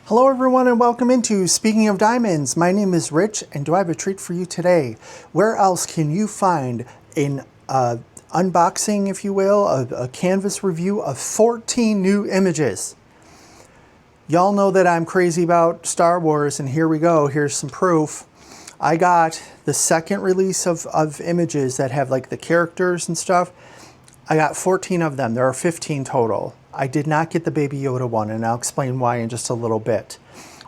Hello everyone and welcome into Speaking of Diamonds. My name is Rich and do I have a treat for you today. Where else can you find an unboxing, if you will, a canvas review of 14 new images? Y'all know that I'm crazy about Star Wars, and here we go. Here's some proof. I got the second release of images that have like the characters and stuff. I got 14 of them. There are 15 total. I did not get the Baby Yoda one, and I'll explain why in just a little bit.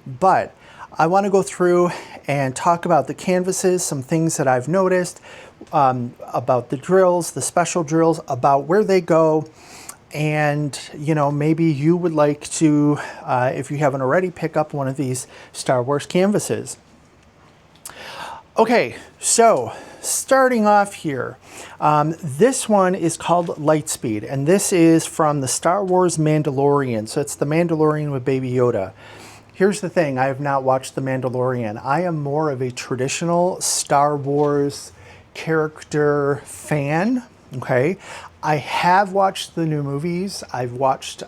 But I want to go through and talk about the canvases, some things that I've noticed, about the drills, the special drills, about where they go, and you know, maybe you would like to, if you haven't already, pick up one of these Star Wars canvases. Okay, so starting off here, this one is called Lightspeed, and this is from the Star Wars Mandalorian. So it's the Mandalorian with Baby Yoda. Here's the thing, I have not watched the Mandalorian. I am more of a traditional Star Wars character fan, okay? I have watched the new movies. I've watched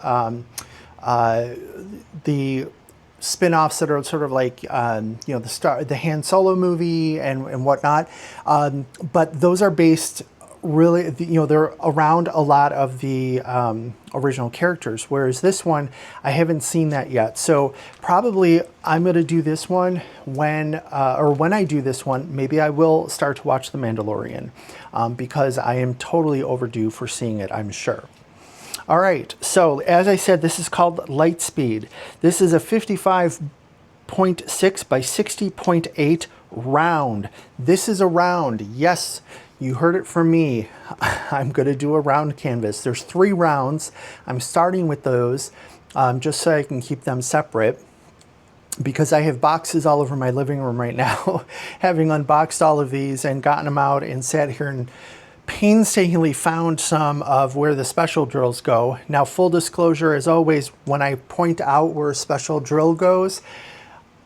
the spin-offs that are sort of like, you know, the Han Solo movie and whatnot. But those are based really, you know, they're around a lot of the original characters. Whereas this one, I haven't seen that yet. So probably I'm going to do this one when I do this one, maybe I will start to watch The Mandalorian because I am totally overdue for seeing it, I'm sure. All right, so as I said, this is called Lightspeed. This is a 55.6 by 60.8 round. This is a round. Yes, you heard it from me. I'm going to do a round canvas. There's 3 rounds. I'm starting with those just so I can keep them separate, because I have boxes all over my living room right now, having unboxed all of these and gotten them out and sat here and painstakingly found some of where the special drills go. Now, full disclosure, as always, when I point out where a special drill goes,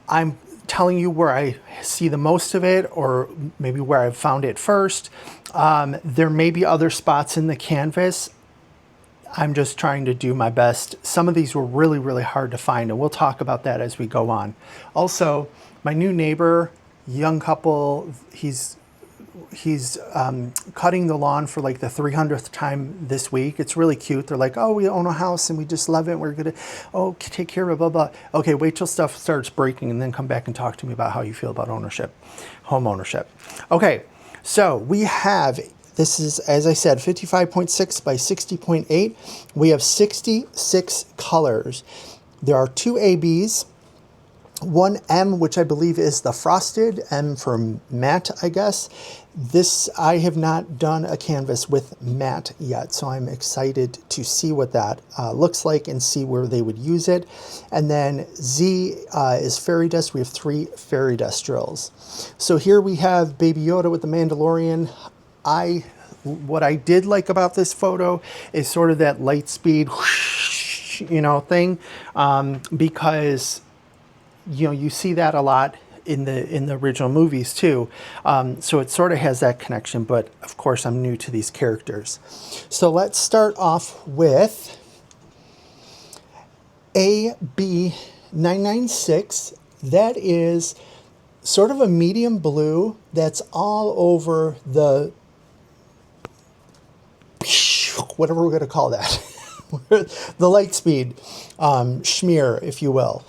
I'm telling you where I see the most of it, or maybe where I've found it first. There may be other spots in the canvas. I'm just trying to do my best. Some of these were really, really hard to find, and we'll talk about that as we go on. Also, my new neighbor, young couple, he's cutting the lawn for like the 300th time this week. It's really cute. They're like, oh, we own a house and we just love it. We're going to, take care of it, blah, blah. Okay, wait till stuff starts breaking and then come back and talk to me about how you feel about ownership, home ownership. Okay, so we have, this is, as I said, 55.6 by 60.8. We have 66 colors. There are 2 ABs. 1 M, which I believe is the frosted, M for matte, I guess. This, I have not done a canvas with matte yet, so I'm excited to see what that looks like and see where they would use it. And then Z is fairy dust. We have 3 fairy dust drills. So here we have Baby Yoda with the Mandalorian. What I did like about this photo is sort of that light speed, whoosh, you know, thing, because you know, you see that a lot in the original movies too. So it sort of has that connection, but of course I'm new to these characters. So let's start off with AB996. That is sort of a medium blue that's all over the, whatever we're going to call that, the Lightspeed schmear, if you will.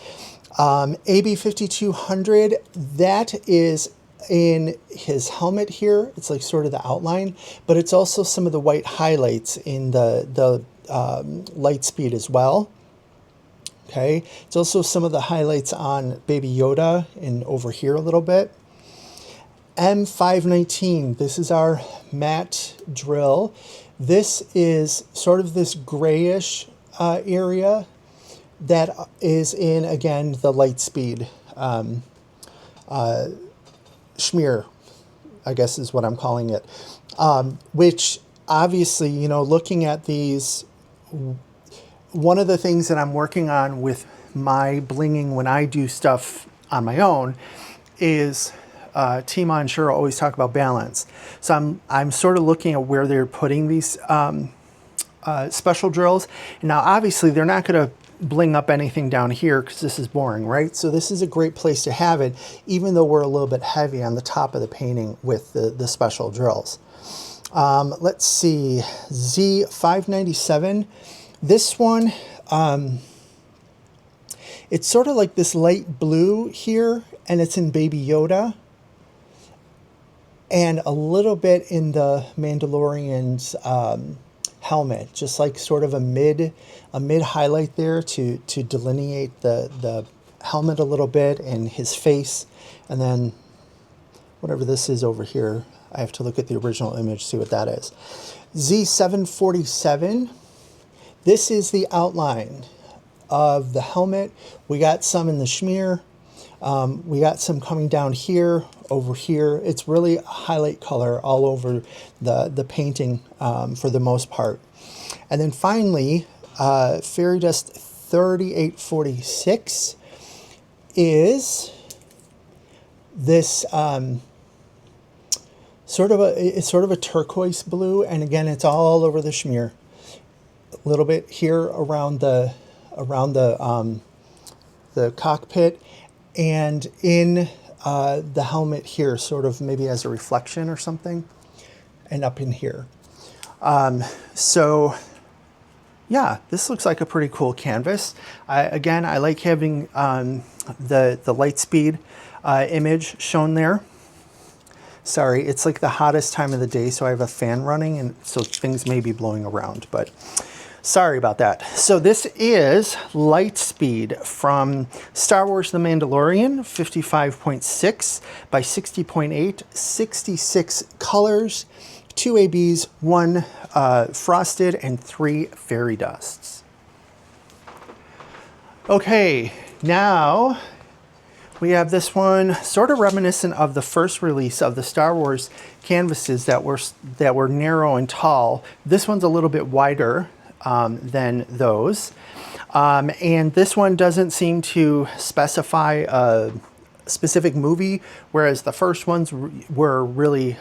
AB5200, that is in his helmet here. It's like sort of the outline, but it's also some of the white highlights in the Lightspeed as well. Okay, it's also some of the highlights on Baby Yoda and over here a little bit. M519, this is our matte drill. This is sort of this grayish area that is in, again, the Lightspeed schmear, I guess is what I'm calling it. Which obviously, you know, looking at these, one of the things that I'm working on with my blinging when I do stuff on my own is Tima and Cheryl always talk about balance. So I'm sort of looking at where they're putting these special drills. Now, obviously, they're not going to bling up anything down here because this is boring, right? So this is a great place to have it, even though we're a little bit heavy on the top of the painting with the special drills. Let's see, Z597. This one, it's sort of like this light blue here, and it's in Baby Yoda, and a little bit in the Mandalorian's helmet, just like sort of a mid highlight there to delineate the helmet a little bit and his face, and then whatever this is over here. I have to look at the original image, see what that is. Z747. This is the outline of the helmet. We got some in the schmear. We got some coming down here, over here. It's really a highlight color all over the painting for the most part. And then finally, Fairy Dust 3846 is this sort of a turquoise blue, and again, it's all over the schmear. A little bit here around the cockpit, and in the helmet here, sort of maybe as a reflection or something, and up in here. So yeah, this looks like a pretty cool canvas. Again, I like having the Lightspeed image shown there. Sorry, it's like the hottest time of the day, so I have a fan running, and so things may be blowing around, but sorry about that. So this is Lightspeed from Star Wars The Mandalorian, 55.6 by 60.8, 66 colors, 2 ABs, 1 frosted, and 3 fairy dusts. Okay, now we have this one sort of reminiscent of the first release of the Star Wars canvases that were narrow and tall. This one's a little bit wider than those. And this one doesn't seem to specify a specific movie, whereas the first ones were really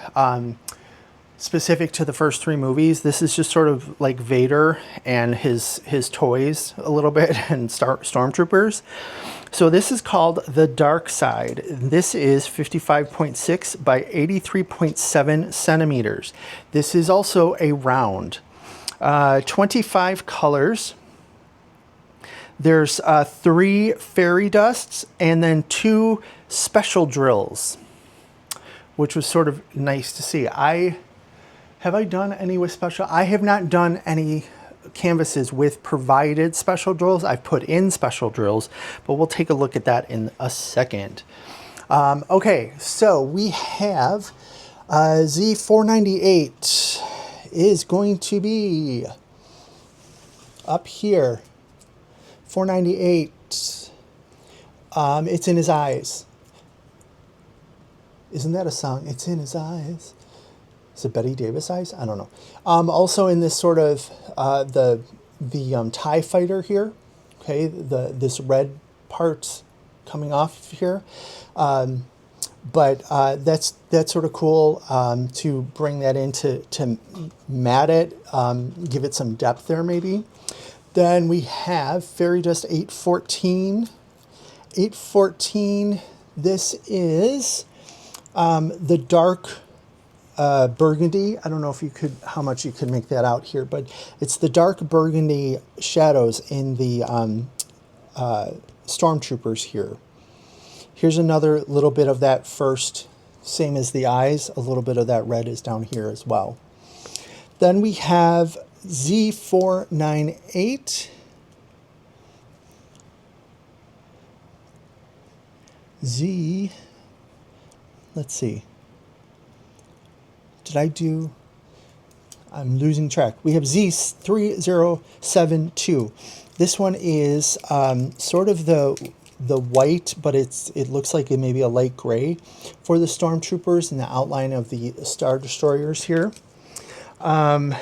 specific to the first 3 movies. This is just sort of like Vader and his toys a little bit, and stormtroopers. So this is called The Dark Side. This is 55.6 by 83.7 centimeters. This is also a round. 25 colors. There's 3 fairy dusts and then 2 special drills, which was sort of nice to see. Have I done any with special? I have not done any canvases with provided special drills. I've put in special drills, but we'll take a look at that in a second. Okay, so we have Z498 is going to be up here. 498. It's in his eyes. Isn't that a song? It's in his eyes. Is it Betty Davis eyes? I don't know. Also in this sort of the TIE fighter here. Okay, this red part coming off here. But that's sort of cool to bring that in to mat it, give it some depth there maybe. Then we have Fairy Dust 814. 814, this is the dark burgundy. I don't know if you could, how much you could make that out here, but it's the dark burgundy shadows in the stormtroopers here. Here's another little bit of that first, same as the eyes, a little bit of that red is down here as well. Then we have Z498. Let's see. I'm losing track. We have Z3072. This one is sort of the white, but it looks like it may be a light gray for the stormtroopers and the outline of the Star Destroyers here. And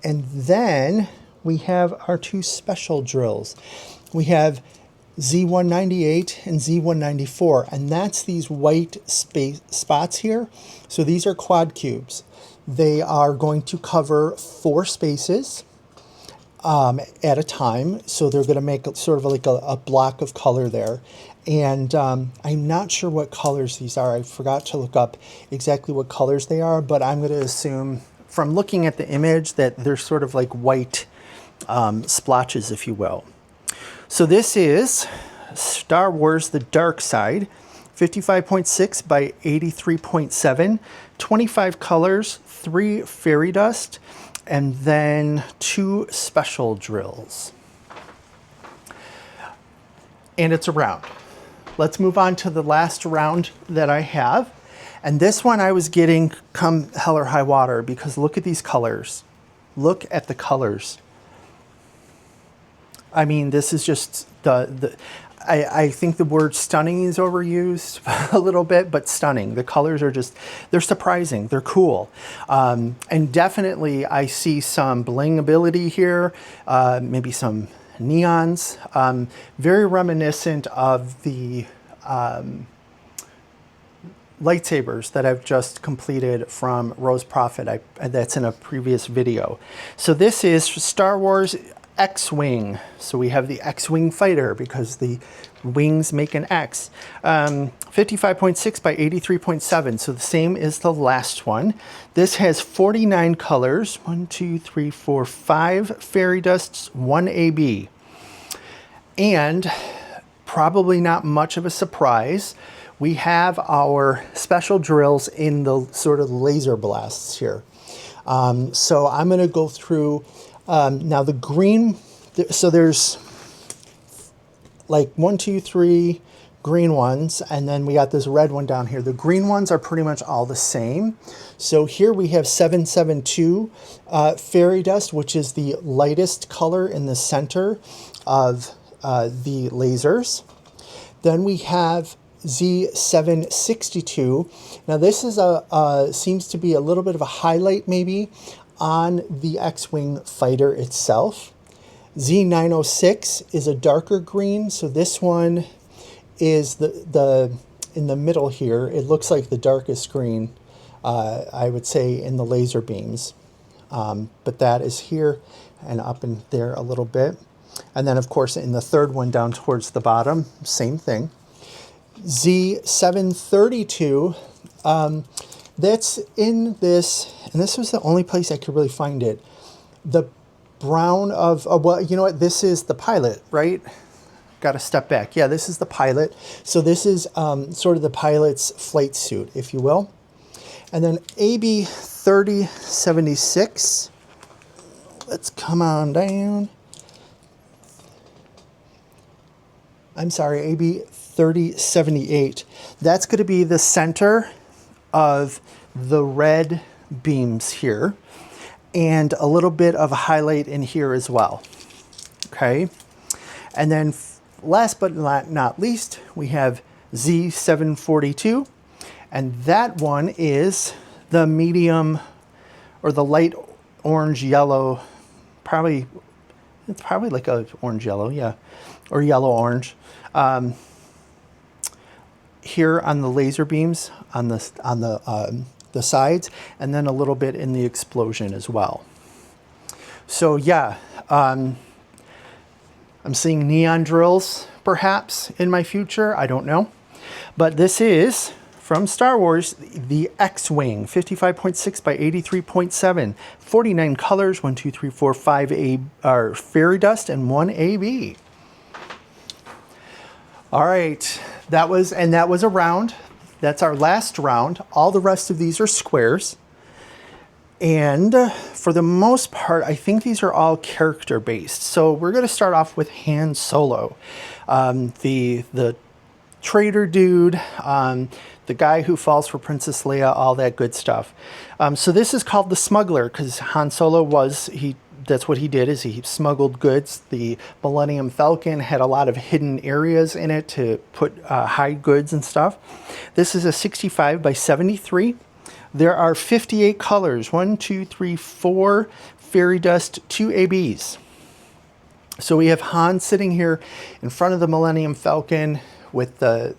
then we have our 2 special drills. We have Z198 and Z194, and that's these white spots here. So these are quad cubes. They are going to cover 4 spaces. at a time. So they're going to make sort of like a block of color there. And I'm not sure what colors these are. I forgot to look up exactly what colors they are, but I'm going to assume from looking at the image that they're sort of like white splotches, if you will. So this is Star Wars The Dark Side, 55.6 by 83.7, 25 colors, 3 fairy dust, and then 2 special drills. And it's a round. Let's move on to the last round that I have. And this one I was getting come hell or high water, because look at these colors. Look at the colors. I mean, this is just I think the word stunning is overused a little bit, but stunning. The colors are just, they're surprising. They're cool. And definitely I see some bling ability here, maybe some neons, very reminiscent of the lightsabers that I've just completed from Rose Prophet. That's in a previous video. So this is Star Wars X-Wing. So we have the X-Wing fighter because the wings make an X. 55.6 by 83.7. So the same as the last one. This has 49 colors. 1, 2, 3, 4, 5 fairy dusts, 1 AB. And probably not much of a surprise, we have our special drills in the sort of laser blasts here. So I'm going to go through now the green. So there's like 1, 2, 3 green ones, and then we got this red one down here. The green ones are pretty much all the same. So here we have 772 fairy dust, which is the lightest color in the center of the lasers. Then we have Z762. Now this is seems to be a little bit of a highlight maybe on the X-Wing fighter itself. Z906 is a darker green, so this one is the in the middle here. It looks like the darkest green, I would say, in the laser beams. But that is here and up in there a little bit. And then, of course, in the third one down towards the bottom, same thing. Z732, that's in this, and this was the only place I could really find it. The brown of, well, you know what? This is the pilot, right? Got to step back. Yeah, this is the pilot. So this is sort of the pilot's flight suit, if you will. And then AB 3076. Let's come on down. I'm sorry, AB 3078. That's going to be the center of the red beams here, and a little bit of a highlight in here as well. Okay, and then last but not least, we have Z742, and that one is the medium or the light orange yellow, it's probably like a orange yellow, yeah, or yellow orange. Here on the laser beams on the sides, and then a little bit in the explosion as well. So yeah, I'm seeing neon drills perhaps in my future. I don't know, but this is from Star Wars, the X-Wing, 55.6 by 83.7, 49 colors, 1, 2, 3, 4, 5 are fairy dust, and 1 AB. All right, that was a round. That's our last round. All the rest of these are squares. And for the most part, I think these are all character based. So we're going to start off with Han Solo, the traitor dude, the guy who falls for Princess Leia, all that good stuff. So this is called the Smuggler because Han Solo that's what he did, is he smuggled goods. The Millennium Falcon had a lot of hidden areas in it to hide goods and stuff. This is a 65 by 73. There are 58 colors, 1, 2, 3, 4 fairy dust, 2 ABs. So we have Han sitting here in front of the Millennium Falcon with the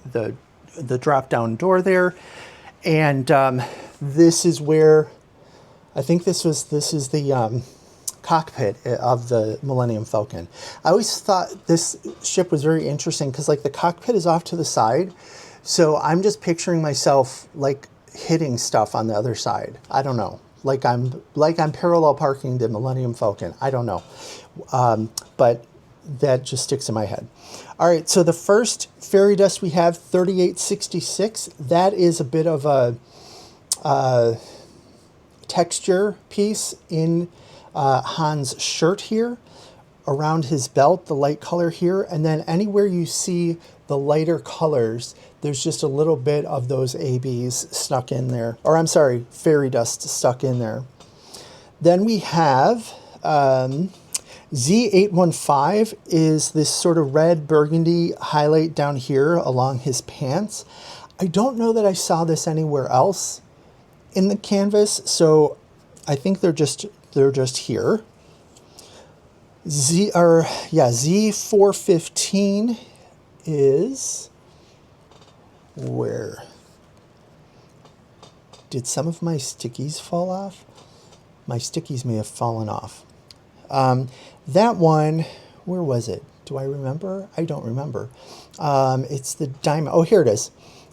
drop-down door there. And this is where, I think this is the cockpit of the Millennium Falcon. I always thought this ship was very interesting because like the cockpit is off to the side. So I'm just picturing myself like hitting stuff on the other side. I don't know. Like I'm parallel parking the Millennium Falcon. I don't know. But that just sticks in my head. All right, so the first fairy dust we have, 3866. That is a bit of a texture piece in Han's shirt here, around his belt, the light color here, and then anywhere you see the lighter colors, there's just a little bit of those ABs stuck in there, or I'm sorry, fairy dust stuck in there. Then we have Z815 is this sort of red burgundy highlight down here along his pants. I don't know that I saw this anywhere else in the canvas, so I think they're just here. Z415 is where? Did some of my stickies fall off? My stickies may have fallen off. That one, where was it? Do I remember? I don't remember. It's the diamond. Oh, here it is.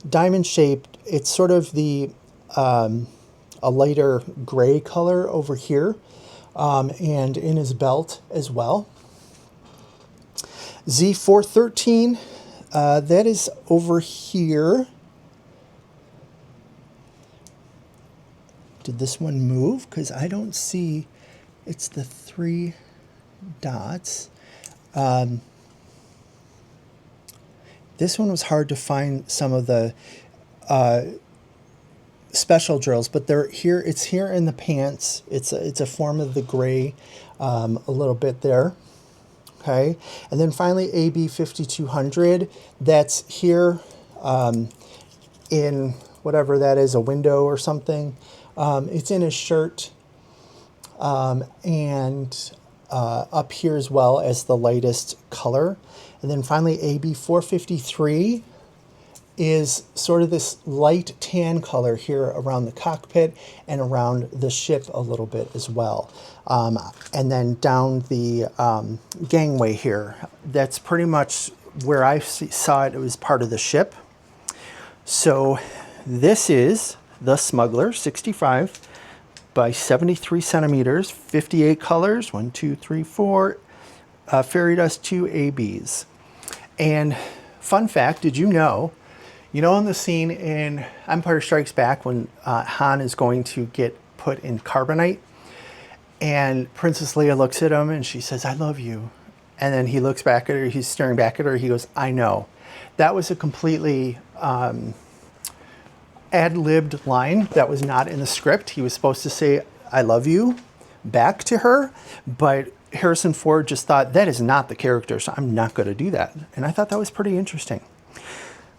Diamond shaped. It's sort of the a lighter gray color over here, and in his belt as well. Z413, that is over here. Did this one move? Because I don't see, it's the 3 dots. This one was hard to find some of the special drills, but they're here. It's here in the pants. It's a form of the gray, a little bit there. Okay, and then finally AB 5200. That's here in whatever that is, a window or something. It's in his shirt, and up here as well as the lightest color. And then finally AB 453 is sort of this light tan color here around the cockpit and around the ship a little bit as well. And then down the gangway here. That's pretty much where I saw it. It was part of the ship. So this is the Smuggler 65 by 73 centimeters, 58 colors, 1, 2, 3, 4, fairy dust, 2 ABs. And fun fact, did you know in the scene in Empire Strikes Back when Han is going to get put in carbonite, and Princess Leia looks at him and she says, "I love you." And then he looks back at her, he's staring back at her, he goes, "I know." That was a completely ad-libbed line that was not in the script. He was supposed to say, "I love you," back to her, but Harrison Ford just thought, that is not the character, so I'm not going to do that. And I thought that was pretty interesting.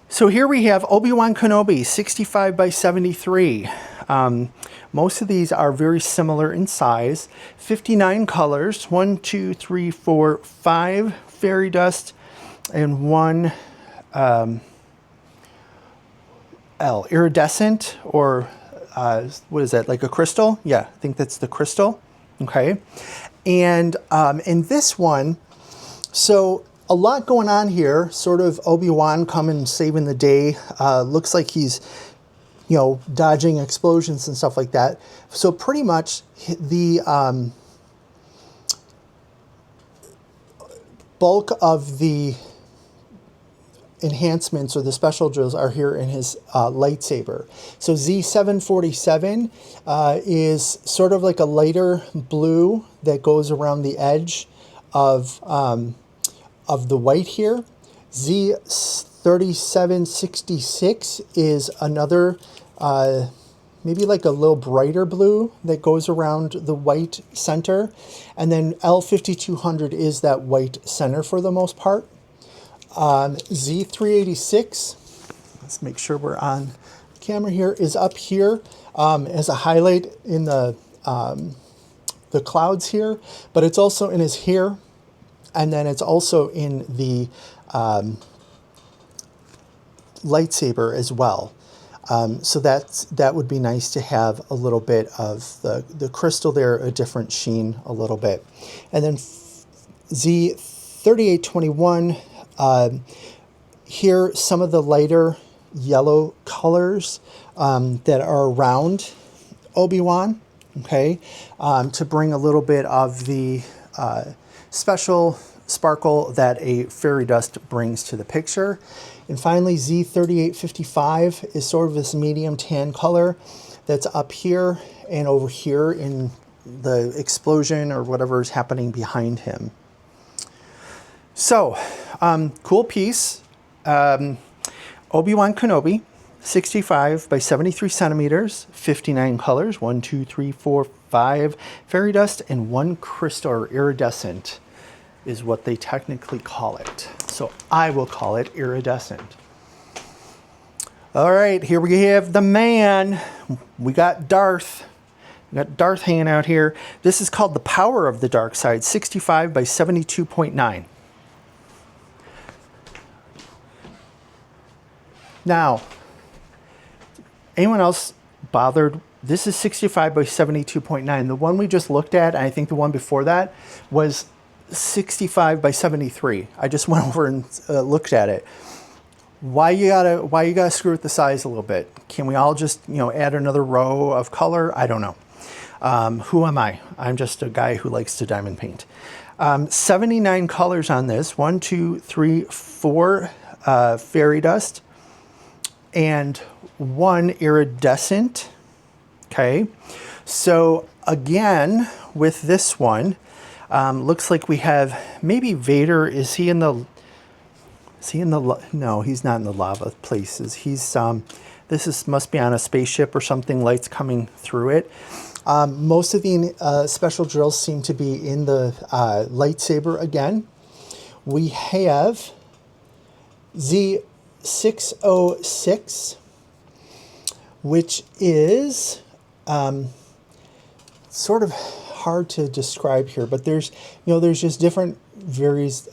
So here we have Obi-Wan Kenobi, 65 by 73. Most of these are very similar in size. 59 colors, 1, 2, 3, 4, 5 fairy dust, and 1 iridescent, or what is that, like a crystal? Yeah, I think that's the crystal. Okay. And in this one, so a lot going on here, sort of Obi-Wan coming saving the day. Looks like he's, dodging explosions and stuff like that. So pretty much the bulk of the enhancements or the special drills are here in his lightsaber. So Z747 is sort of like a lighter blue that goes around the edge of the white here. Z3766 is another, maybe like a little brighter blue that goes around the white center. And then L5200 is that white center for the most part. Z386, let's make sure we're on camera here, is up here as a highlight in the clouds here, but it's also in his hair. And then it's also in the lightsaber as well. So that would be nice to have a little bit of the crystal there, a different sheen a little bit. And then Z3821, here some of the lighter yellow colors that are around Obi-Wan, okay, to bring a little bit of the special sparkle that a fairy dust brings to the picture. And finally, Z3855 is sort of this medium tan color that's up here and over here in the explosion or whatever is happening behind him. So, cool piece. Obi-Wan Kenobi, 65 by 73 centimeters, 59 colors, 1, 2, 3, 4, 5 fairy dust, and 1 crystal or iridescent is what they technically call it. So I will call it iridescent. All right, here we have the man. We got Darth. We got Darth hanging out here. This is called The Power of the Dark Side, 65 by 72.9. Now, anyone else bothered? This is 65 by 72.9. The one we just looked at, and I think the one before that, was 65 by 73. I just went over and looked at it. Why you gotta screw with the size a little bit? Can we all just, add another row of color? I don't know. Who am I? I'm just a guy who likes to diamond paint. 79 colors on this. 1, 2, 3, 4 fairy dust and 1 iridescent. Okay. So again, with this one, looks like we have maybe Vader. Is he in the? No, he's not in the lava places. He's must be on a spaceship or something. Lights coming through it. Most of the special drills seem to be in the lightsaber again. We have Z606, which is sort of hard to describe here, but there's just different various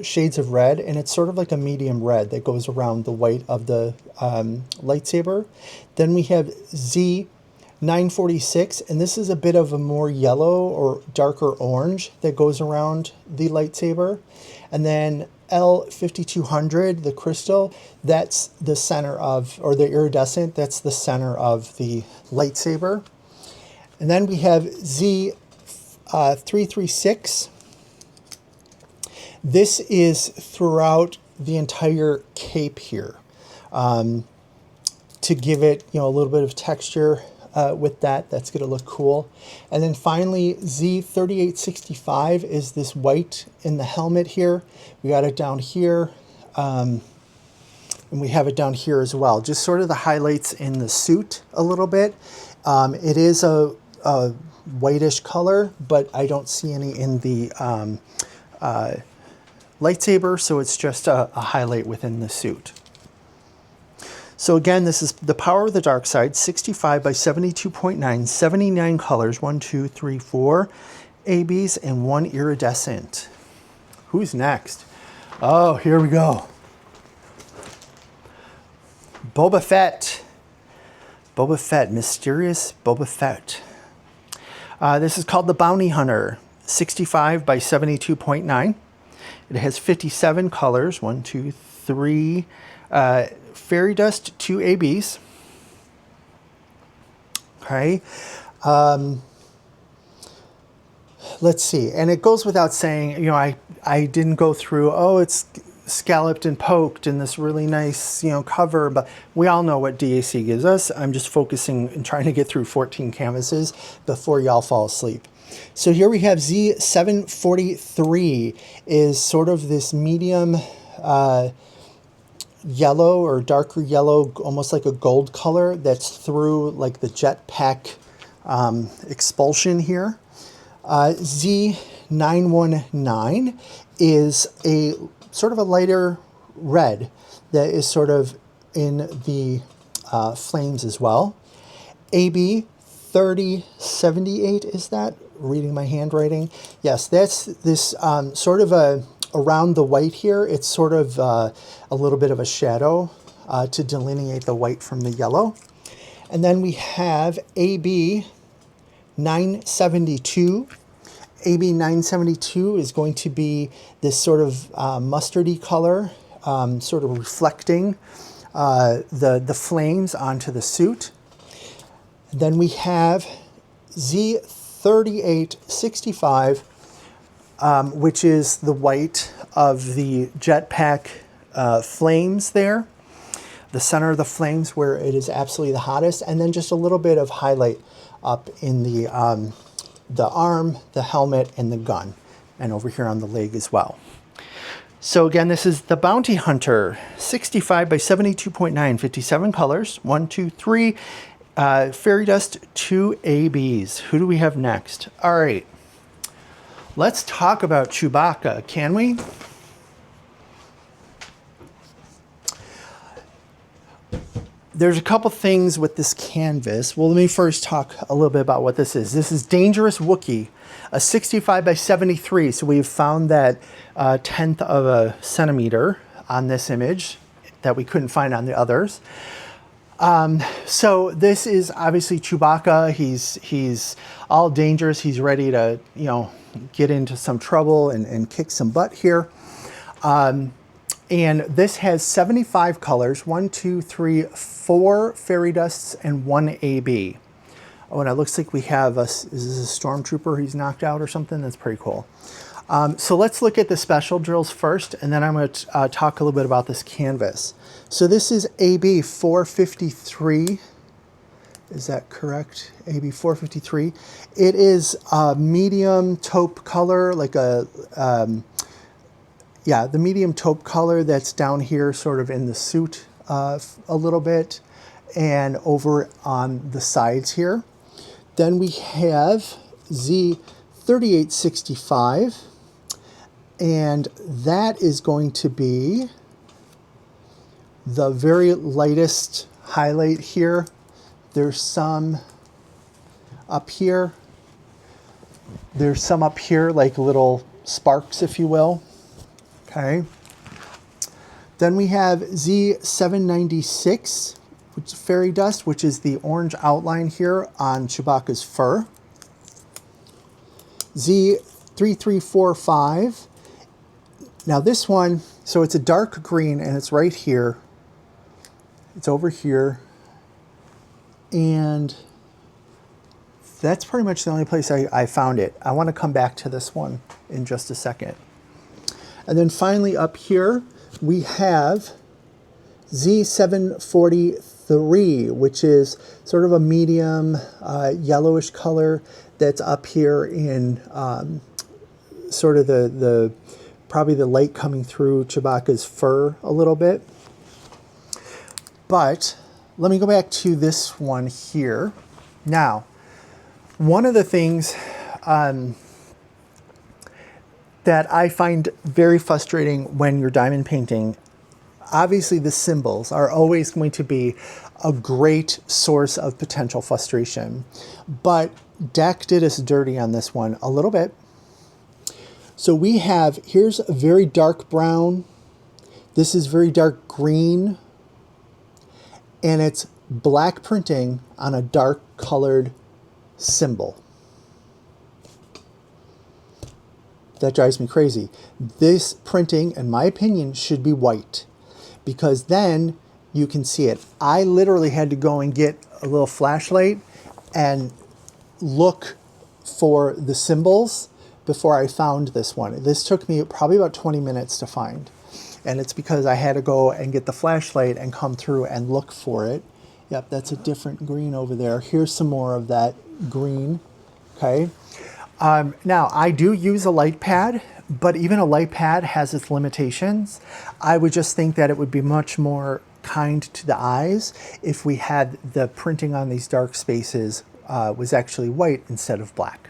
shades of red, and it's sort of like a medium red that goes around the white of the lightsaber. Then we have Z946, and this is a bit of a more yellow or darker orange that goes around the lightsaber. And then L5200, the crystal, that's the center of, or the iridescent, that's the center of the lightsaber. And then we have Z336. This is throughout the entire cape here, to give it, a little bit of texture with that. That's going to look cool. And then finally, Z3865 is this white in the helmet here. We got it down here, and we have it down here as well. Just sort of the highlights in the suit a little bit. It is a whitish color, but I don't see any in the lightsaber, so it's just a highlight within the suit. So again, this is The Power of the Dark Side, 65 by 72.9, 79 colors, 1, 2, 3, 4 ABs, and 1 iridescent. Who's next? Oh, here we go. Boba Fett. Boba Fett, mysterious Boba Fett. This is called The Bounty Hunter, 65 by 72.9. It has 57 colors, 1, 2, 3 fairy dust, 2 ABs. Okay. Let's see. And it goes without saying, I didn't go through, it's scalloped and poked in this really nice, cover, but we all know what DAC gives us. I'm just focusing and trying to get through 14 canvases before y'all fall asleep. So here we have Z743 is sort of this medium yellow or darker yellow, almost like a gold color that's through like the jetpack expulsion here. Z919 is a sort of a lighter red that is sort of in the flames as well. AB 3078, is that? Reading my handwriting. Yes, that's this sort of around the white here. It's sort of a little bit of a shadow to delineate the white from the yellow. And then we have AB 972. AB 972 is going to be this sort of mustardy color, sort of reflecting the flames onto the suit. And then we have Z3865, which is the white of the jetpack flames there, the center of the flames where it is absolutely the hottest, and then just a little bit of highlight up in the arm, the helmet, and the gun, and over here on the leg as well. So again, this is the Bounty Hunter, 65 by 72.9, 57 colors, 1, 2, 3, fairy dust, 2 ABs. Who do we have next? All right, let's talk about Chewbacca, can we? There's a couple things with this canvas. Well, let me first talk a little bit about what this is. This is Dangerous Wookiee, a 65 by 73. So we've found that 1/10 of a centimeter on this image that we couldn't find on the others. So this is obviously Chewbacca. He's all dangerous. He's ready to, get into some trouble and kick some butt here. And this has 75 colors, 1, 2, 3, 4 fairy dusts, and 1 AB. Oh, and it looks like we have is this a stormtrooper he's knocked out or something? That's pretty cool. So let's look at the special drills first, and then I'm going to talk a little bit about this canvas. So this is AB 453. Is that correct? AB 453. It is a medium taupe color, like a... yeah, the medium taupe color that's down here sort of in the suit a little bit and over on the sides here. Then we have Z3865, and that is going to be the very lightest highlight here. There's some up here. There's some up here, like little sparks, if you will. Okay. Then we have Z796, which is fairy dust, which is the orange outline here on Chewbacca's fur. Z3345. Now this one, so it's a dark green and it's right here. It's over here. And that's pretty much the only place I found it. I want to come back to this one in just a second. And then finally up here, we have Z743, which is sort of a medium yellowish color that's up here in sort of the probably the light coming through Chewbacca's fur a little bit. But let me go back to this one here. Now, one of the things that I find very frustrating when you're diamond painting, obviously the symbols are always going to be a great source of potential frustration. But Dak did us dirty on this one a little bit. So we have, here's a very dark brown. This is very dark green. And it's black printing on a dark colored symbol. That drives me crazy. This printing, in my opinion, should be white because then you can see it. I literally had to go and get a little flashlight and look for the symbols before I found this one. This took me probably about 20 minutes to find. And it's because I had to go and get the flashlight and come through and look for it. Yep, that's a different green over there. Here's some more of that green, okay? Now, I do use a light pad, but even a light pad has its limitations. I would just think that it would be much more kind to the eyes if we had the printing on these dark spaces was actually white instead of black.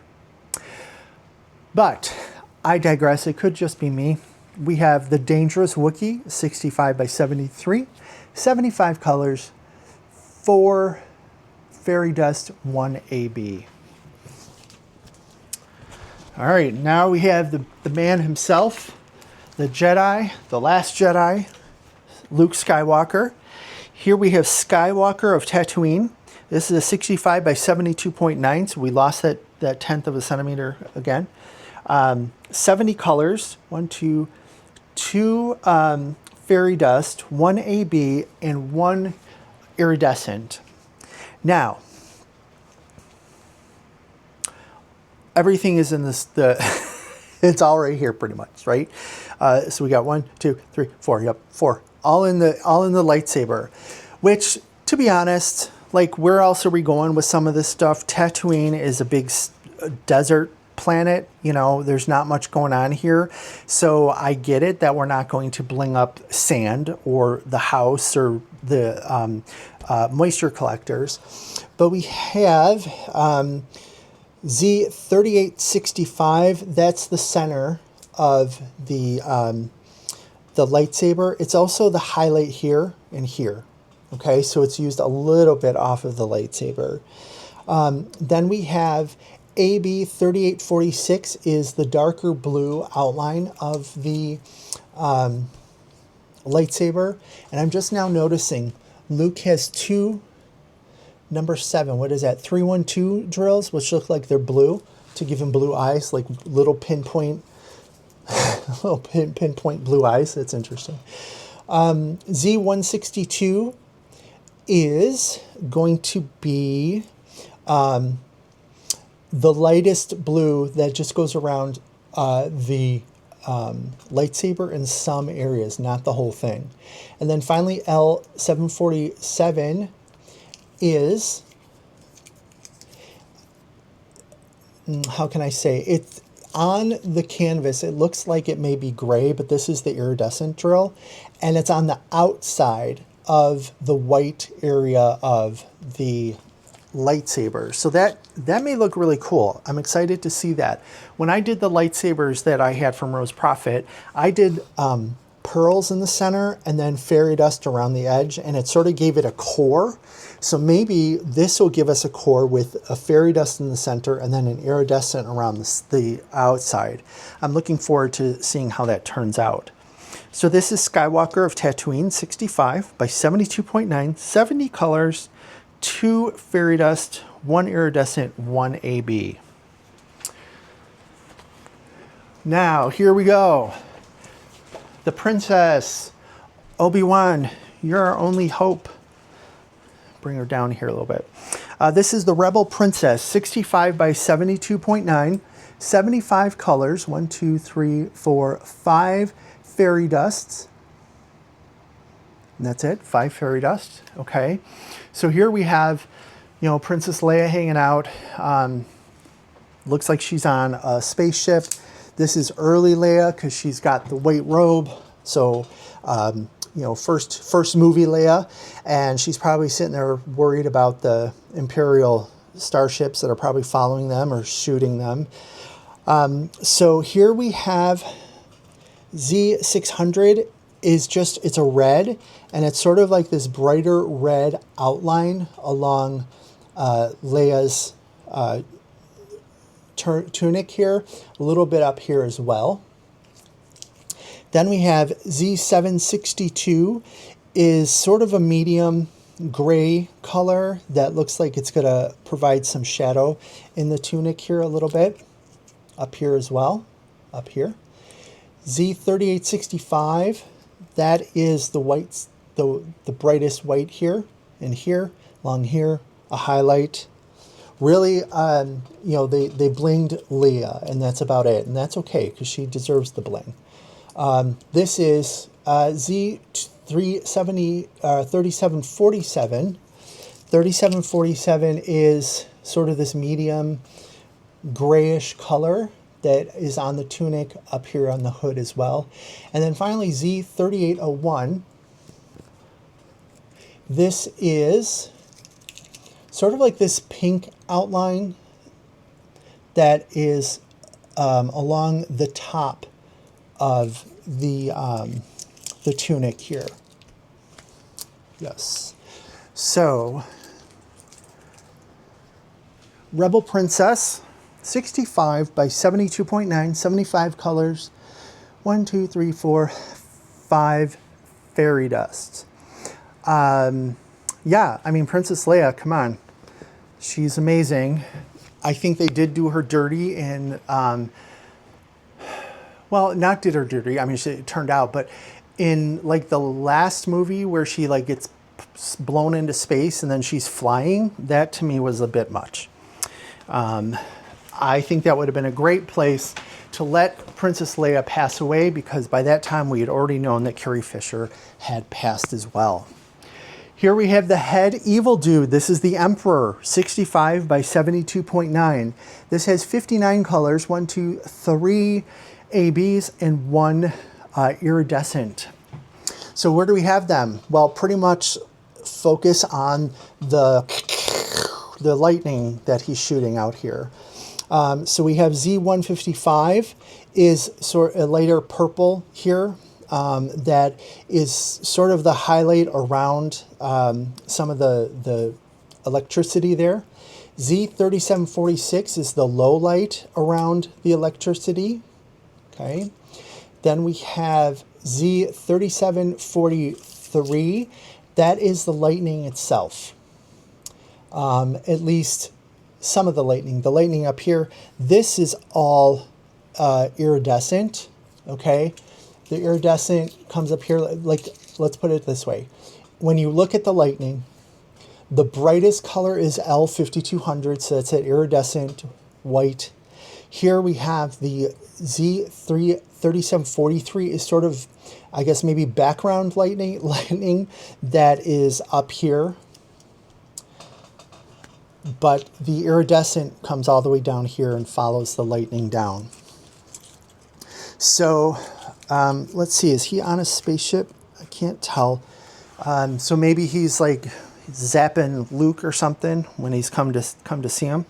But I digress. It could just be me. We have the Dangerous Wookiee, 65 by 73, 75 colors, 4 fairy dust, 1 AB. All right, now we have the man himself, the Jedi, the last Jedi, Luke Skywalker. Here we have Skywalker of Tatooine. This is a 65 by 72.9, so we lost that tenth of a centimeter again. 70 colors, two fairy dust, one AB, and one iridescent. Now, everything is in this, it's all right here pretty much, right? So we got 1, 2, 3, 4, yep, 4, all in the lightsaber, which, to be honest, like, where else are we going with some of this stuff? Tatooine is a big desert planet, you know, there's not much going on here. So I get it that we're not going to bling up sand or the house or the moisture collectors, but we have Z3865. That's the center of the lightsaber. It's also the highlight here and here. Okay, so it's used a little bit off of the lightsaber. Then we have AB 3846 is the darker blue outline of the lightsaber. And I'm just now noticing Luke has two number 7, what is that, 312 drills, which look like they're blue, to give him blue eyes, like little pinpoint blue eyes. That's interesting. Z162 is going to be the lightest blue that just goes around the lightsaber in some areas, not the whole thing. And then finally, L747 is, how can I say, it's on the canvas, it looks like it may be gray, but this is the iridescent drill, and it's on the outside of the white area of the lightsaber. So that may look really cool. I'm excited to see that. When I did the lightsabers that I had from Rose Prophet, I did pearls in the center and then fairy dust around the edge, and it sort of gave it a core. So maybe this will give us a core with a fairy dust in the center and then an iridescent around the outside. I'm looking forward to seeing how that turns out. So this is Skywalker of Tatooine, 65 by 72.9, 70 colors, 2 fairy dust, 1 iridescent, 1 AB. Now, here we go. The princess, Obi-Wan, you're our only hope. Bring her down here a little bit. This is the Rebel Princess, 65 by 72.9, 75 colors, 1, 2, 3, 4, 5 fairy dusts. And that's it, 5 fairy dust, okay. So here we have, you know, Princess Leia hanging out. Looks like she's on a spaceship. This is early Leia because she's got the white robe. So, you know, first movie Leia, and she's probably sitting there worried about the Imperial starships that are probably following them or shooting them. So here we have Z600 is just, it's a red, and it's sort of like this brighter red outline along Leia's tunic here, a little bit up here as well. Then we have Z762 is sort of a medium gray color that looks like it's going to provide some shadow in the tunic here a little bit. Up here as well, up here. Z3865, that is the white, the brightest white here and here, along here, a highlight. Really, you know, they blinged Leia, and that's about it. And that's okay, because she deserves the bling. This is Z3747. 3747 is sort of this medium grayish color that is on the tunic up here on the hood as well. And then finally Z3801. This is sort of like this pink outline that is along the top of the tunic here. Yes. So, Rebel Princess, 65 by 72.9, 75 colors, 1, 2, 3, 4, 5 fairy dusts. Yeah, I mean, Princess Leia, come on. She's amazing. I think they did do her dirty in, well, not did her dirty. I mean, it turned out, but in like the last movie where she like gets blown into space and then she's flying, that to me was a bit much. I think that would have been a great place to let Princess Leia pass away, because by that time we had already known that Carrie Fisher had passed as well. Here we have the head evil dude. This is the Emperor, 65 by 72.9. This has 59 colors, 1, 2, 3 ABs, and 1 iridescent. So where do we have them? Well, pretty much focus on the lightning that he's shooting out here. So we have Z155 is sort of a lighter purple here. That is sort of the highlight around some of the electricity there. Z3746 is the low light around the electricity. Okay. Then we have Z3743. That is the lightning itself. At least some of the lightning. The lightning up here, this is all iridescent. Okay. The iridescent comes up here, like, let's put it this way. When you look at the lightning, the brightest color is L5200, so that's that iridescent white. Here we have the Z3743 is sort of, I guess, maybe background lightning that is up here. But the iridescent comes all the way down here and follows the lightning down. So let's see, is he on a spaceship? I can't tell. So maybe he's like zapping Luke or something when he's come to see him.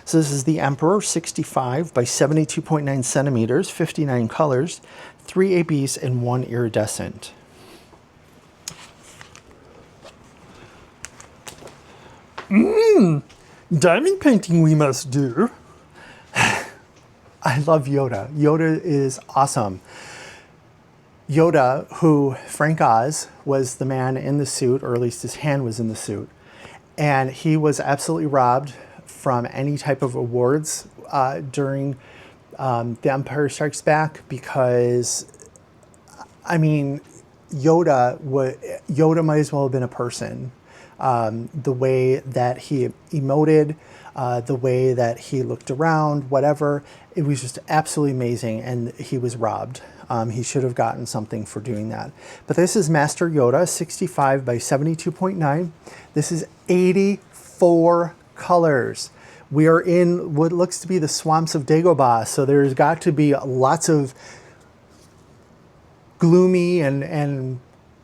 So this is the Emperor, 65 by 72.9 centimeters, 59 colors, 3 ABs, and 1 iridescent. Diamond painting we must do. I love Yoda. Yoda is awesome. Yoda, who Frank Oz was the man in the suit, or at least his hand was in the suit, and he was absolutely robbed from any type of awards during The Empire Strikes Back, because, I mean, Yoda might as well have been a person. The way that he emoted, the way that he looked around, whatever, it was just absolutely amazing, and he was robbed. He should have gotten something for doing that. But this is Master Yoda, 65 by 72.9. This is 84 colors. We are in what looks to be the swamps of Dagobah, so there's got to be lots of gloomy and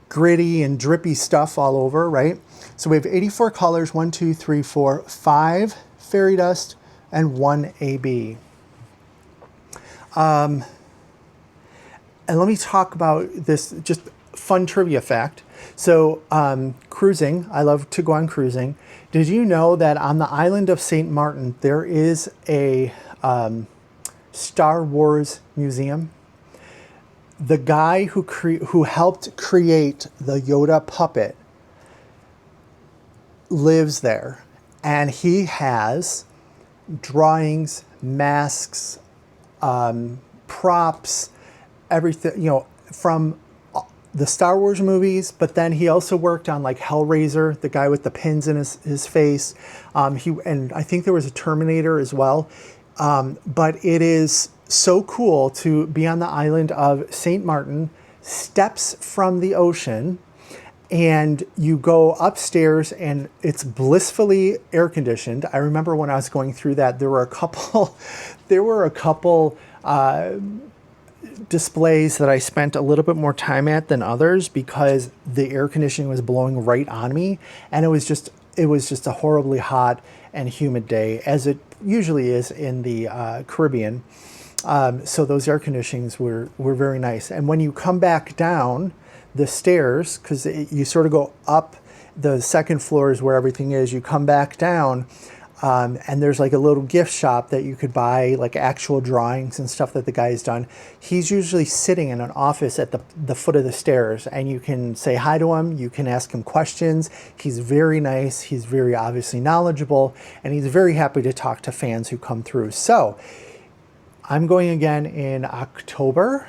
gritty and drippy stuff all over, right? So we have 84 colors, 1, 2, 3, 4, 5 fairy dust, and 1 AB. And let me talk about this just fun trivia fact. So cruising, I love to go on cruising. Did you know that on the island of St. Martin, there is a Star Wars museum? The guy who helped create the Yoda puppet lives there, and he has drawings, masks, props, everything, you know, from the Star Wars movies, but then he also worked on like Hellraiser, the guy with the pins in his face. And I think there was a Terminator as well. But it is so cool to be on the island of St. Martin, steps from the ocean, and you go upstairs and it's blissfully air conditioned. I remember when I was going through that, there were a couple displays that I spent a little bit more time at than others, because the air conditioning was blowing right on me, and it was just a horribly hot and humid day, as it usually is in the Caribbean. So those air conditionings were very nice. And when you come back down the stairs, because you sort of go up, the second floor is where everything is, you come back down, And there's like a little gift shop that you could buy like actual drawings and stuff that the guy's done. He's usually sitting in an office at the foot of the stairs, and you can say hi to him. You can ask him questions. He's very nice. He's very obviously knowledgeable, and he's very happy to talk to fans who come through. So I'm going again in October.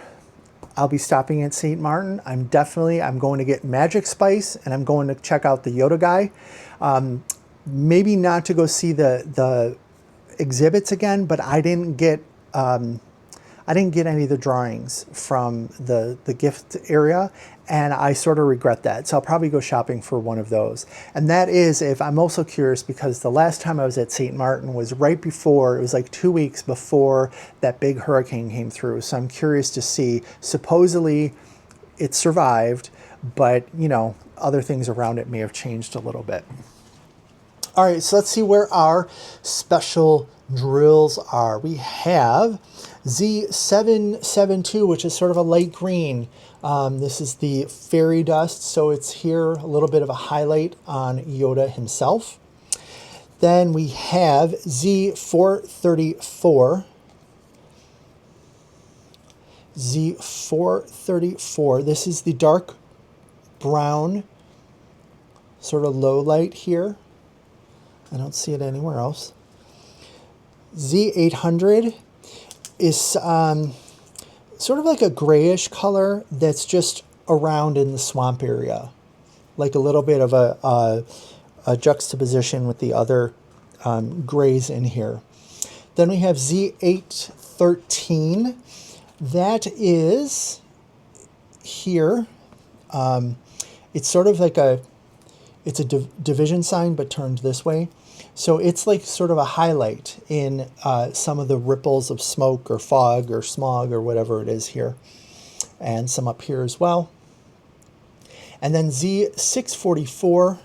I'll be stopping at St. Martin. I'm going to get Magic Spice, and I'm going to check out the Yoda guy. Maybe not to go see the exhibits again, but I didn't get any of the drawings from the gift area, and I sort of regret that. So I'll probably go shopping for one of those. And that is, if I'm also curious, because the last time I was at St. Martin was right before, it was like 2 weeks before that big hurricane came through. So I'm curious to see, supposedly it survived, but you know, other things around it may have changed a little bit. All right, so let's see where our special drills are. We have Z772, which is sort of a light green. This is the fairy dust, so it's here a little bit of a highlight on Yoda himself. Then we have Z434. Z434. This is the dark brown, sort of low light here. I don't see it anywhere else. Z800 is sort of like a grayish color that's just around in the swamp area, like a little bit of a juxtaposition with the other grays in here. Then we have Z813. That is here. It's sort of like it's a division sign, but turned this way. So it's like sort of a highlight in some of the ripples of smoke or fog or smog or whatever it is here. And some up here as well. And then Z644,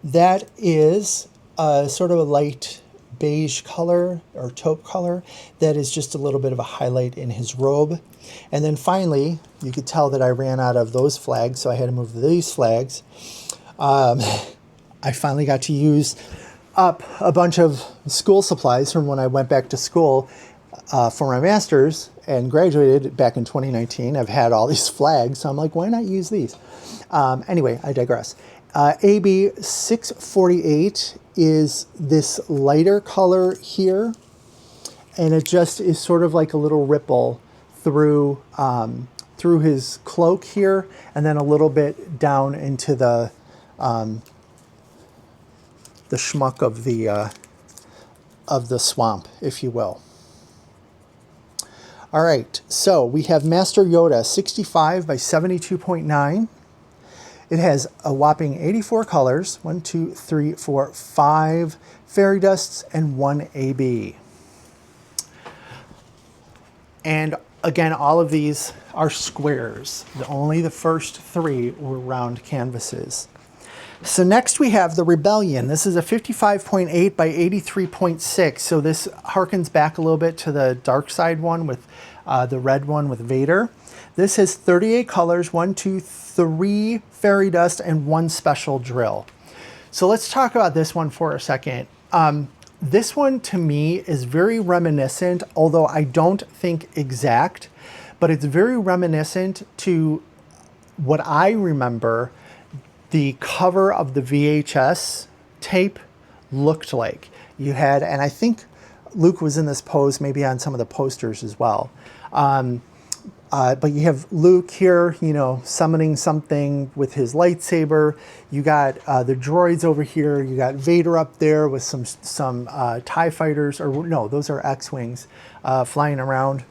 that is sort of a light beige color or taupe color that is just a little bit of a highlight in his robe. And then finally, you could tell that I ran out of those flags, so I had to move these flags. I finally got to use up a bunch of school supplies from when I went back to school for my master's and graduated back in 2019. I've had all these flags, so I'm like, why not use these? Anyway, I digress. AB648 is this lighter color here, and it just is sort of like a little ripple through his cloak here, and then a little bit down into the schmuck of the swamp, if you will. All right, so we have Master Yoda 65 by 72.9. It has a whopping 84 colors, 1, 2, 3, 4, 5 fairy dusts, and 1 AB. And again, all of these are squares. Only the first 3 were round canvases. So next we have the Rebellion. This is a 55.8 by 83.6. So this harkens back a little bit to the dark side one with the red one with Vader. This has 38 colors, 1, 2, 3 fairy dust, and 1 special drill. So let's talk about this one for a second. This one to me is very reminiscent, although I don't think exact, but it's very reminiscent to what I remember the cover of the VHS tape looked like. You had, and I think Luke was in this pose maybe on some of the posters as well. But you have Luke here, you know, summoning something with his lightsaber. You got the droids over here. You got Vader up there with some TIE fighters, or no, those are X-Wings flying around.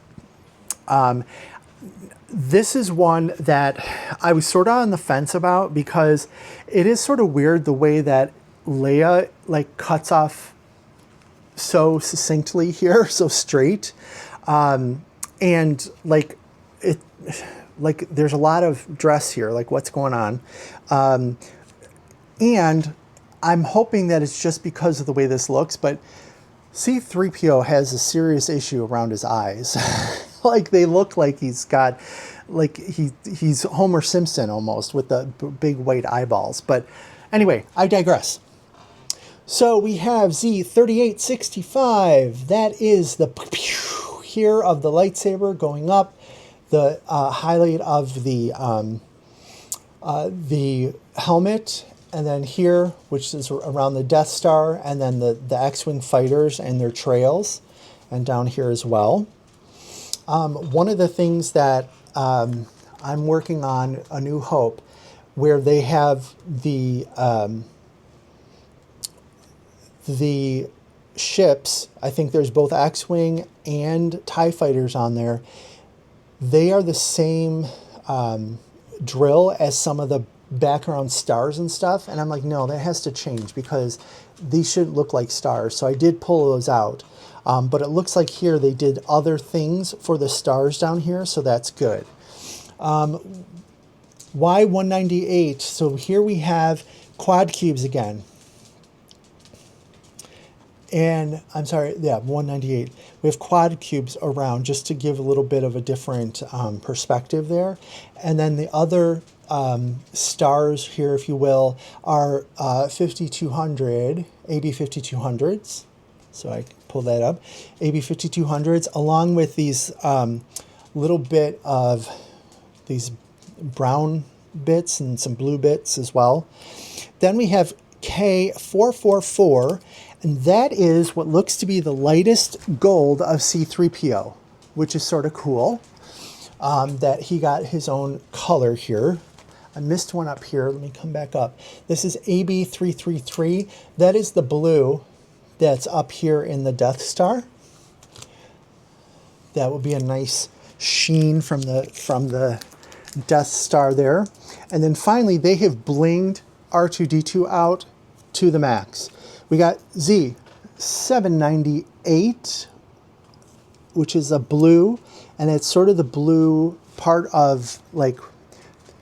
This is one that I was sort of on the fence about because it is sort of weird the way that Leia like cuts off so succinctly here, so straight. And like it, like there's a lot of dress here, like what's going on. And I'm hoping that it's just because of the way this looks, but C-3PO has a serious issue around his eyes. Like they look like he's got, like he's Homer Simpson almost with the big white eyeballs. But anyway, I digress. So we have Z3865. That is the here of the lightsaber going up, the highlight of the helmet, and then here, which is around the Death Star, and then the X-Wing fighters and their trails, and down here as well. One of the things that I'm working on A New Hope, where they have the ships, I think there's both X-Wing and TIE fighters on there. They are the same drill as some of the background stars and stuff. And I'm like, no, that has to change because these shouldn't look like stars. So I did pull those out. But it looks like here they did other things for the stars down here. So that's good. Y198. So here we have quad cubes again. And I'm sorry, yeah, 198. We have quad cubes around just to give a little bit of a different perspective there. And then the other stars here, if you will, are 5200, AB 5200s. So I can pull that up. AB 5200s, along with these little bit of these brown bits and some blue bits as well. Then we have K444. And that is what looks to be the lightest gold of C-3PO, which is sort of cool that he got his own color here. I missed one up here. Let me come back up. This is AB333. That is the blue that's up here in the Death Star. That would be a nice sheen from the Death Star there. And then finally, they have blinged R2-D2 out to the max. We got Z798, which is a blue, and it's sort of the blue part of, like,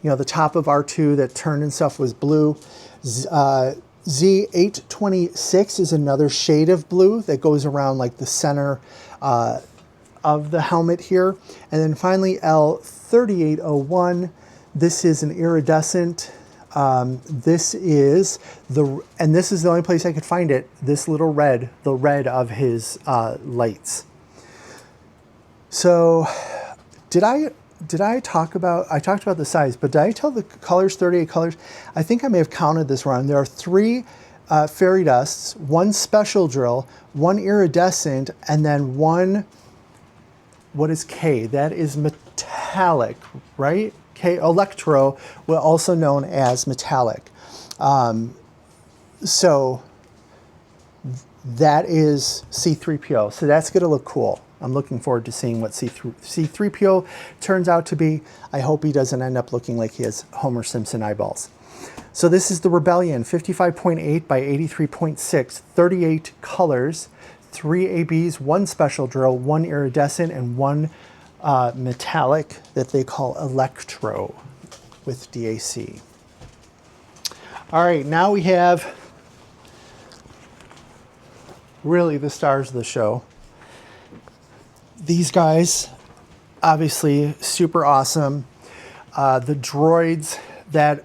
you know, the top of R2 that turned and stuff was blue. Z826 is another shade of blue that goes around like the center of the helmet here. And then finally L3801, this is an iridescent. This is the only place I could find it, this little red, the red of his lights. So did I talked about the size, but did I tell the colors, 38 colors? I think I may have counted this wrong. There are 3 fairy dusts, 1 special drill, 1 iridescent, and then 1, what is K? That is metallic, right? K, electro, also known as metallic. So that is C-3PO. So that's going to look cool. I'm looking forward to seeing what C-3PO turns out to be. I hope he doesn't end up looking like he has Homer Simpson eyeballs. So this is the Rebellion, 55.8 by 83.6, 38 colors, 3 ABs, 1 special drill, 1 iridescent, and 1 metallic that they call electro with DAC. All right, now we have really the stars of the show. These guys, obviously super awesome. The droids that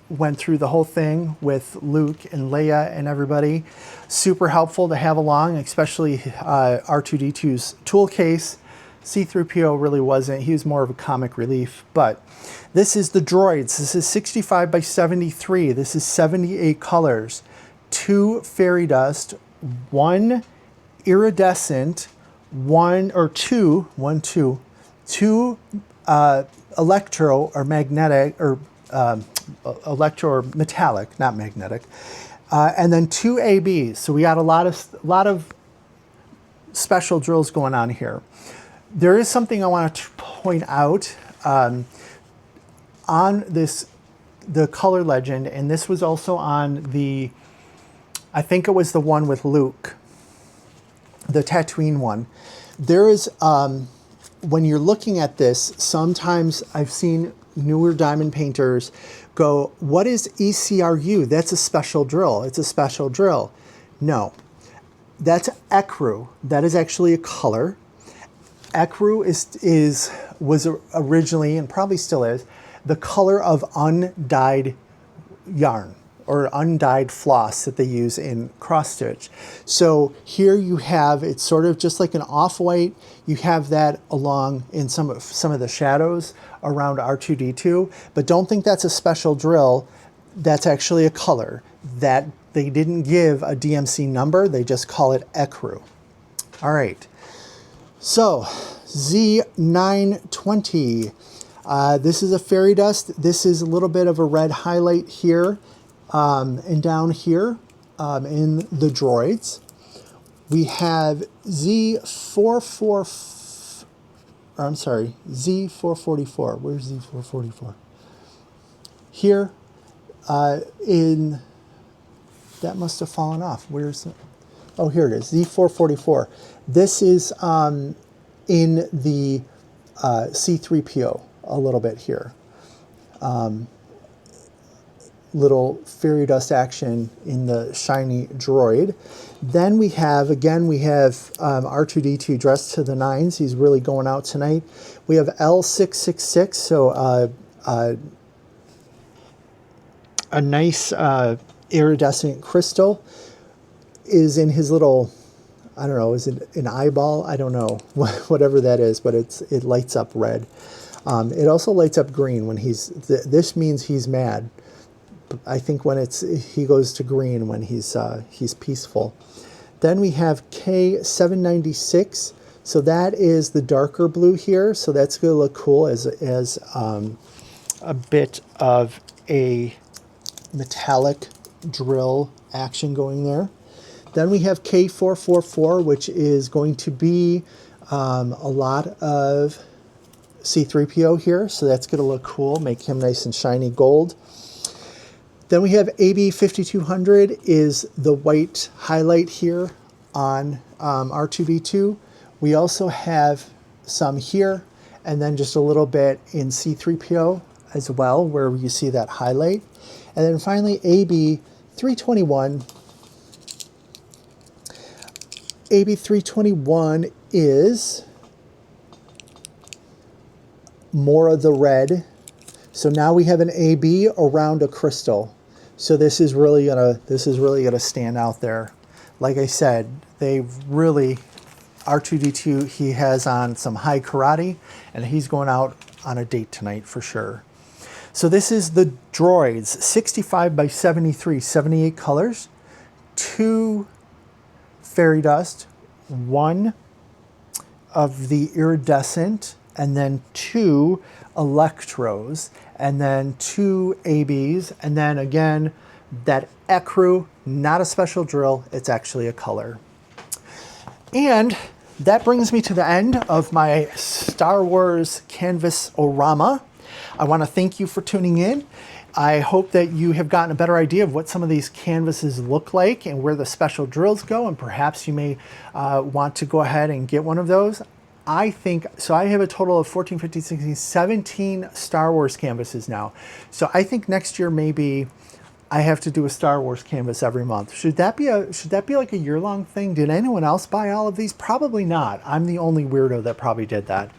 went through the whole thing with Luke and Leia and everybody, super helpful to have along, especially R2-D2's tool case. C-3PO really wasn't. He was more of a comic relief. But this is the droids. This is 65 by 73. This is 78 colors. 2 fairy dust, 1 iridescent, 2 electro or magnetic or electro or metallic, not magnetic, and then 2 ABs. So we got a lot of special drills going on here. There is something I want to point out on this, the color legend, and this was also on the, I think it was the one with Luke, the Tatooine one. There is, when you're looking at this, sometimes I've seen newer diamond painters go, what is ECRU? That's a special drill. It's a special drill. No, that's ecru. That is actually a color. Ecru was originally, and probably still is, the color of undyed yarn, or undyed floss that they use in cross stitch. So here you have, it's sort of just like an off-white. You have that along in some of the shadows around R2D2, but don't think that's a special drill. That's actually a color that they didn't give a DMC number. They just call it ecru. All right. So Z920. This is a fairy dust. This is a little bit of a red highlight here and down here in the droids. We have Z444. Where's Z444? Here in, that must have fallen off. Where's it? Oh, here it is, Z444. This is in the C3PO a little bit here. Little fairy dust action in the shiny droid. Then we have, again, we have R2D2 dressed to the nines. He's really going out tonight. We have L666, so a nice iridescent crystal is in his little, I don't know, is it an eyeball? I don't know, whatever that is, but it lights up red. It also lights up green when he's, this means he's mad. I think when he goes to green when he's peaceful. Then we have K796. So that is the darker blue here. So that's going to look cool as a bit of a metallic drill action going there. Then we have K444, which is going to be a lot of C3PO here. So that's going to look cool, make him nice and shiny gold. Then we have AB5200 is the white highlight here on R2D2. We also have some here, and then just a little bit in C3PO as well, where you see that highlight. And then finally, AB321. AB321 is more of the red. So now we have an AB around a crystal. So this is really gonna stand out there. Like I said, they really, R2D2, he has on some high karate, and he's going out on a date tonight for sure. So this is the droids, 65 by 73, 78 colors, 2 fairy dust, 1 of the iridescent, and then 2 electros, and then 2 ABs, and then again, that ecru, not a special drill, it's actually a color. And that brings me to the end of my Star Wars Canvas-orama. I want to thank you for tuning in. I hope that you have gotten a better idea of what some of these canvases look like and where the special drills go, and perhaps you may want to go ahead and get one of those. I think, so I have a total of 14, 15, 16, 17 Star Wars canvases now. So I think next year maybe I have to do a Star Wars canvas every month. Should that be like a year-long thing? Did anyone else buy all of these? Probably not. I'm the only weirdo that probably did that.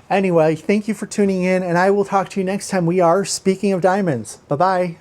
Anyway, thank you for tuning in, and I will talk to you next time we are Speaking of Diamonds. Bye-bye.